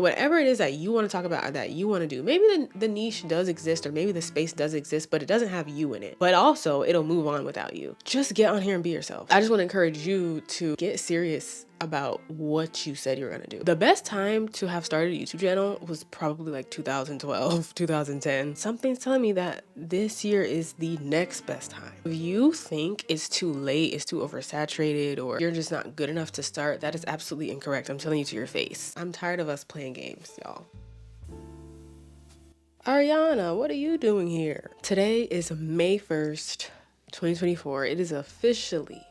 Whatever it is that you want to talk about, that you want to do, maybe the niche does exist, or maybe the space does exist, but it doesn't have you in it. But also it'll move on without you. Just get on here and be yourself. I just want to encourage you to get serious about what you said you were going to do. The best time to have started a YouTube channel was probably like 2012, 2010. Something's telling me that this year is the next best time. If you think it's too late, it's too oversaturated, or you're just not good enough to start, that is absolutely incorrect. I'm telling you to your face. I'm tired of us playing games, y'all. Ariana, what are you doing here? Today is May 1st, 2024. It is officially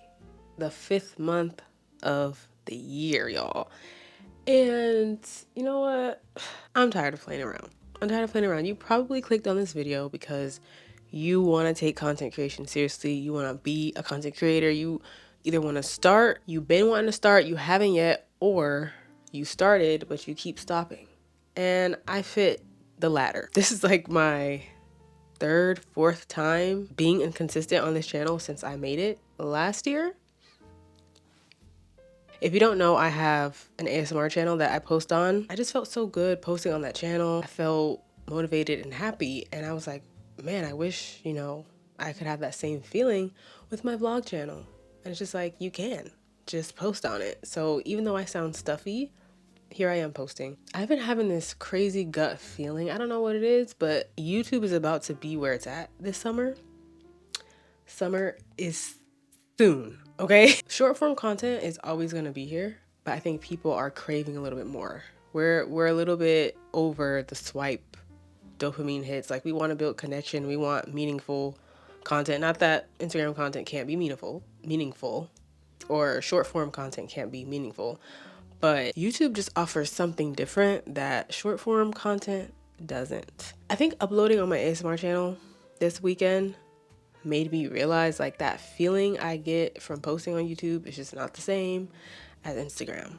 the 5th month of the year, y'all. And you know what? I'm tired of playing around. You probably clicked on this video because you want to take content creation seriously. You want to be a content creator. You either want to start, you've been wanting to start, you haven't yet, or you started, but you keep stopping. And I fit the latter. This is like my 3rd, 4th time being inconsistent on this channel since I made it last year. If you don't know, I have an ASMR channel that I post on. I just felt so good posting on that channel. I felt motivated and happy. And I was like, man, I wish, I could have that same feeling with my vlog channel. And it's just like, you can just post on it. So even though I sound stuffy, here I am posting. I've been having this crazy gut feeling. I don't know what it is, but YouTube is about to be where it's at this summer. Summer is soon, okay? Short form content is always gonna be here, but I think people are craving a little bit more. We're a little bit over the swipe dopamine hits. Like, we want to build connection. We want meaningful content. Not that Instagram content can't be meaningful, or short form content can't be meaningful, but YouTube just offers something different that short form content doesn't. I think uploading on my ASMR channel this weekend made me realize, like, that feeling I get from posting on YouTube is just not the same as Instagram.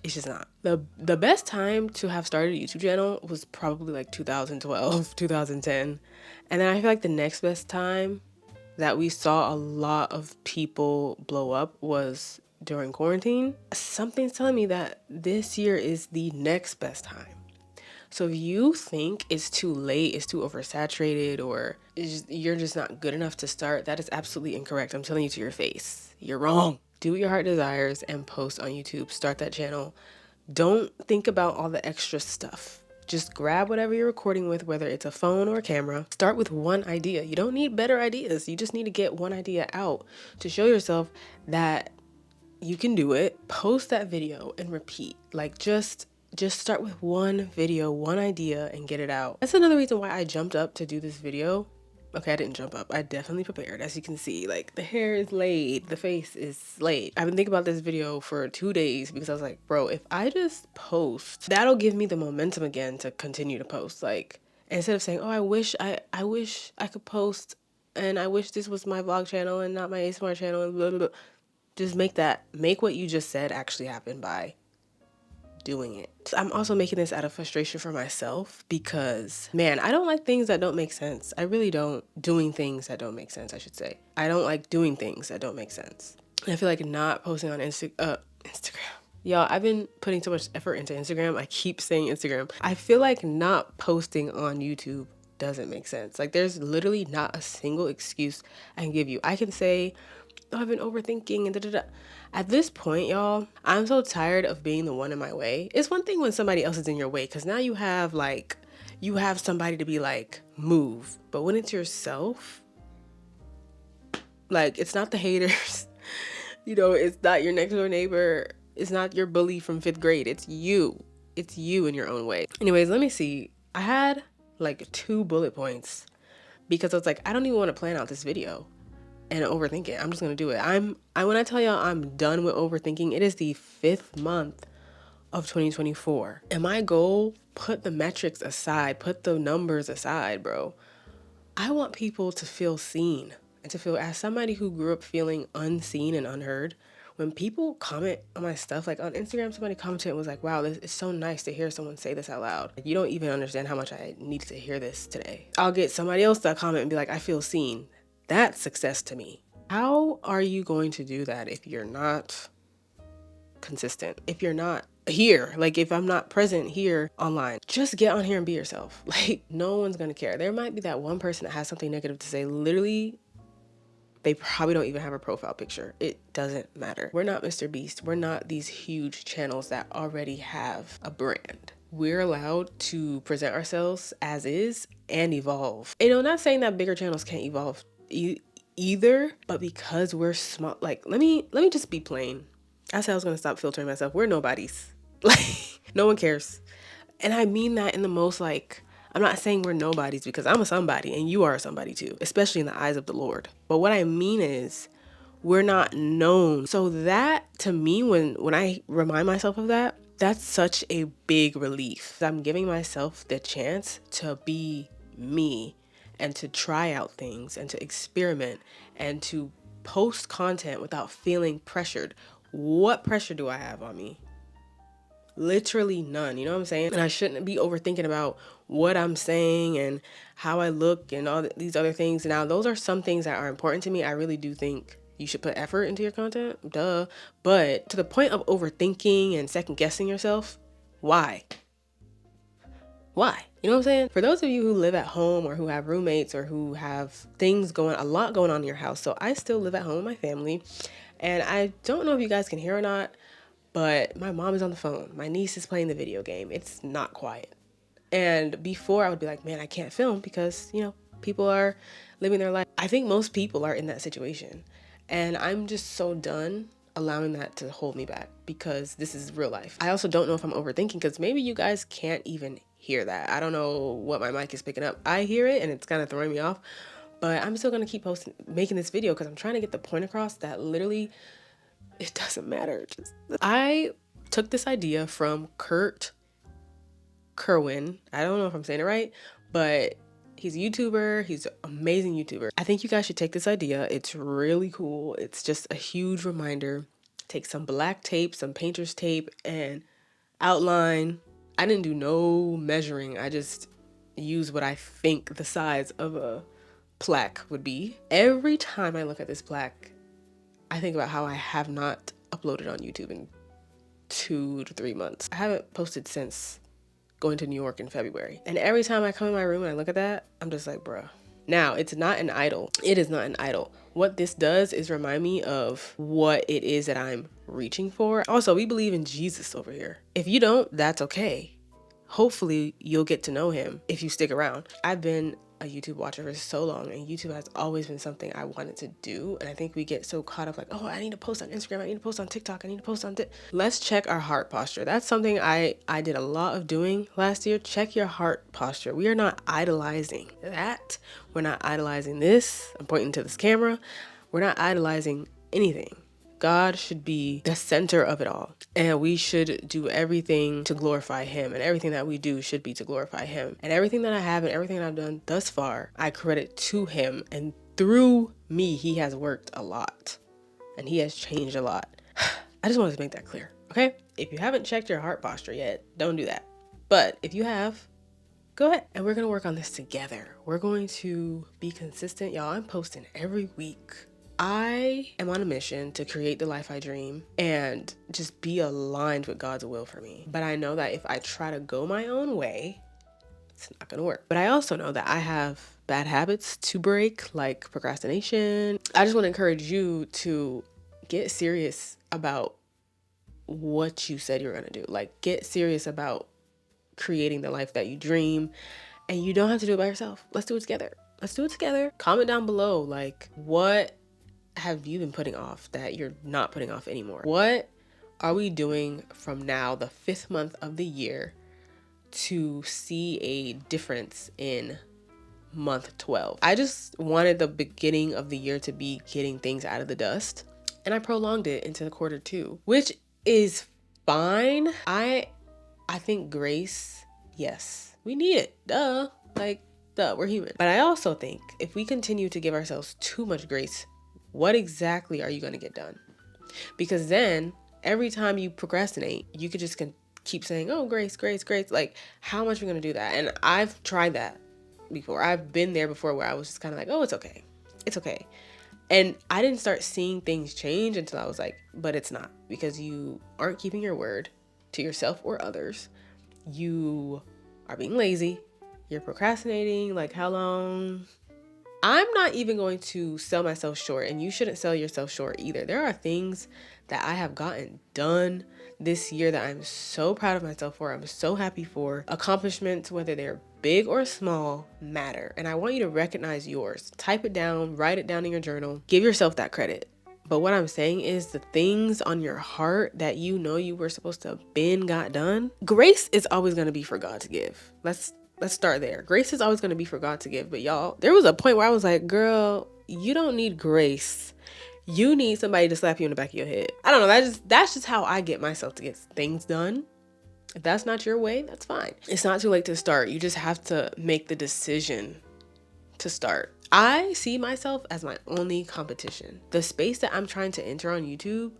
It's just not. The best time to have started a YouTube channel was probably like 2012, 2010. And then I feel like the next best time that we saw a lot of people blow up was during quarantine. Something's telling me that this year is the next best time. So if you think it's too late, it's too oversaturated, or you're just not good enough to start, that is absolutely incorrect. I'm telling you to your face. You're wrong. Do what your heart desires and post on YouTube. Start that channel. Don't think about all the extra stuff. Just grab whatever you're recording with, whether it's a phone or a camera. Start with one idea. You don't need better ideas. You just need to get one idea out to show yourself that you can do it. Post that video and repeat. Like, just start with one video, one idea, and get it out. That's another reason why I jumped up to do this video. Okay, I didn't jump up. I definitely prepared. As you can see, like, the hair is laid, the face is laid. I've been thinking about this video for 2 days because I was like, bro, if I just post, that'll give me the momentum again to continue to post. Like, instead of saying, oh, I wish I could post, and I wish this was my vlog channel and not my ASMR channel, and blah, blah, blah. Just make what you just said actually happen by doing it. I'm also making this out of frustration for myself because, man, I don't like things that don't make sense. I really don't. Doing things that don't make sense, I should say. I don't like doing things that don't make sense. And I feel like not posting on Instagram. Y'all, I've been putting so much effort into Instagram. I keep saying Instagram. I feel like not posting on YouTube doesn't make sense. Like, there's literally not a single excuse I can give you. I can say, oh, I've been overthinking and da-da-da. At this point, y'all, I'm so tired of being the one in my way. It's one thing when somebody else is in your way, because now you have somebody to be like, move. But when it's yourself, like, it's not the haters, it's not your next door neighbor. It's not your bully from 5th grade. It's you. It's you in your own way. Anyways, let me see. I had like 2 bullet points because I was like, I don't even want to plan out this video and overthink it. I'm just gonna do it. When I tell y'all I'm done with overthinking, it is the 5th month of 2024. And my goal, put the metrics aside, put the numbers aside, bro. I want people to feel seen and to feel, as somebody who grew up feeling unseen and unheard, when people comment on my stuff, like on Instagram, somebody commented and was like, wow, it's so nice to hear someone say this out loud. You don't even understand how much I needed to hear this today. I'll get somebody else to comment and be like, I feel seen. That's success to me. How are you going to do that if you're not consistent? If you're not here. Like if I'm not present here online, just get on here and be yourself. Like no one's gonna care. There might be that one person that has something negative to say. Literally, they probably don't even have a profile picture. It doesn't matter. We're not Mr. Beast. We're not these huge channels that already have a brand. We're allowed to present ourselves as is and evolve. And I'm not saying that bigger channels can't evolve either, but because we're small, like let me just be plain. I said I was gonna stop filtering myself. We're nobodies. Like no one cares. And I mean that in the most like, I'm not saying we're nobodies because I'm a somebody and you are a somebody too, especially in the eyes of the Lord. But what I mean is we're not known. So that to me, when I remind myself of that, that's such a big relief. I'm giving myself the chance to be me and to try out things and to experiment and to post content without feeling pressured. What pressure do I have on me? Literally none, you know what I'm saying? And I shouldn't be overthinking about what I'm saying and how I look and all these other things. Now, those are some things that are important to me. I really do think you should put effort into your content, duh. But to the point of overthinking and second guessing yourself, why? Why? You know what I'm saying? For those of you who live at home or who have roommates or who have a lot going on in your house. So I still live at home with my family. And I don't know if you guys can hear or not, but my mom is on the phone. My niece is playing the video game. It's not quiet. And before I would be like, man, I can't film because, people are living their life. I think most people are in that situation. And I'm just so done allowing that to hold me back because this is real life. I also don't know if I'm overthinking because maybe you guys can't even hear that. I don't know what my mic is picking up. I hear it and it's kind of throwing me off, but I'm still going to keep making this video because I'm trying to get the point across that literally it doesn't matter. I took this idea from Kurt Kerwin. I don't know if I'm saying it right, but he's a YouTuber. He's an amazing YouTuber. I think you guys should take this idea. It's really cool. It's just a huge reminder. Take some black tape, some painter's tape, and outline. I didn't do no measuring. I just used what I think the size of a plaque would be. Every time I look at this plaque, I think about how I have not uploaded on YouTube in 2 to 3 months. I haven't posted since going to New York in February. And every time I come in my room and I look at that, I'm just like, bruh. Now, it's not an idol. It is not an idol. What this does is remind me of what it is that I'm reaching for. Also, we believe in Jesus over here. If you don't, that's okay. Hopefully, you'll get to know him if you stick around. I've been a YouTube watcher for so long, and YouTube has always been something I wanted to do. And I think we get so caught up like, oh, I need to post on Instagram, I need to post on TikTok, I need to post on Let's check our heart posture. That's something I did a lot of doing last year. Check your heart posture. We are not idolizing that. We're not idolizing this. I'm pointing to this camera. We're not idolizing anything. God should be the center of it all. And we should do everything to glorify him. And everything that we do should be to glorify him. And everything that I have and everything that I've done thus far, I credit to him. And through me, he has worked a lot. And he has changed a lot. I just wanted to make that clear. Okay? If you haven't checked your heart posture yet, don't do that. But if you have, go ahead. And we're going to work on this together. We're going to be consistent. Y'all, I'm posting every week. I am on a mission to create the life I dream and just be aligned with God's will for me. But I know that if I try to go my own way, it's not gonna work. But I also know that I have bad habits to break, like procrastination. I just want to encourage you to get serious about what you said you're gonna do. Like, get serious about creating the life that you dream. And you don't have to do it by yourself. Let's do it together. Let's do it together. Comment down below, like, what have you been putting off that you're not putting off anymore? What are we doing from now, the 5th month of the year, to see a difference in month 12? I just wanted the beginning of the year to be getting things out of the dust, and I prolonged it into the quarter 2, which is fine. I think grace, yes, we need it. Duh, we're human. But I also think if we continue to give ourselves too much grace, what exactly are you going to get done? Because then every time you procrastinate, you could just keep saying, oh, grace, grace, grace. Like, how much are we going to do that? And I've tried that before. I've been there before where I was just kind of like, oh, it's okay. It's okay. And I didn't start seeing things change until I was like, but it's not, because you aren't keeping your word. to yourself or others, you are being lazy, you're procrastinating, like how long? I'm not even going to sell myself short, and you shouldn't sell yourself short either. There are things that I have gotten done this year that I'm so proud of myself for. I'm so happy for. Accomplishments, whether they're big or small, matter. And I want you to recognize yours. Type it down, write it down in your journal. Give yourself that credit. But what I'm saying is the things on your heart that you know you were supposed to have been got done, grace is always going to be for God to give. Let's start there. Grace is always going to be for God to give. But y'all, there was a point where I was like, girl, you don't need grace. You need somebody to slap you in the back of your head. I don't know. That's just how I get myself to get things done. If that's not your way, that's fine. It's not too late to start. You just have to make the decision to start. I see myself as my only competition. The space that I'm trying to enter on YouTube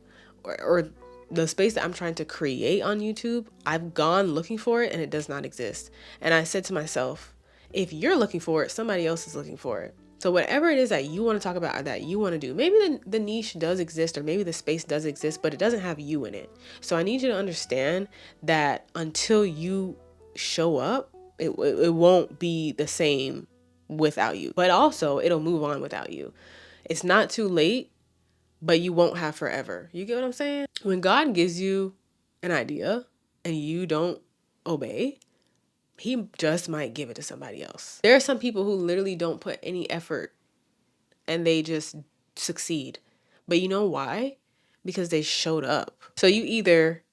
or the space that I'm trying to create on YouTube, I've gone looking for it and it does not exist. And I said to myself, if you're looking for it, somebody else is looking for it. So whatever it is that you want to talk about or that you want to do, maybe the niche does exist or maybe the space does exist, but it doesn't have you in it. So I need you to understand that until you show up, it won't be the same without you. But also it'll move on without you. It's not too late, but you won't have forever. You get what I'm saying? When God gives you an idea and you don't obey, he just might give it to somebody else. There are some people who literally don't put any effort and they just succeed. But you know why? Because they showed up. So you either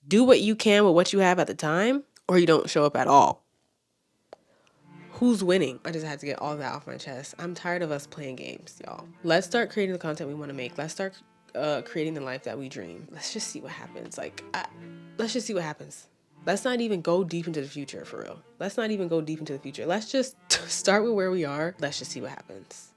do what you can with what you have at the time, or you don't show up at all. Who's winning? I just had to get all that off my chest. I'm tired of us playing games, y'all. Let's start creating the content we want to make. Let's start creating the life that we dream. Let's just see what happens. Let's just see what happens. Let's not even go deep into the future, for real. Let's not even go deep into the future. Let's just start with where we are. Let's just see what happens.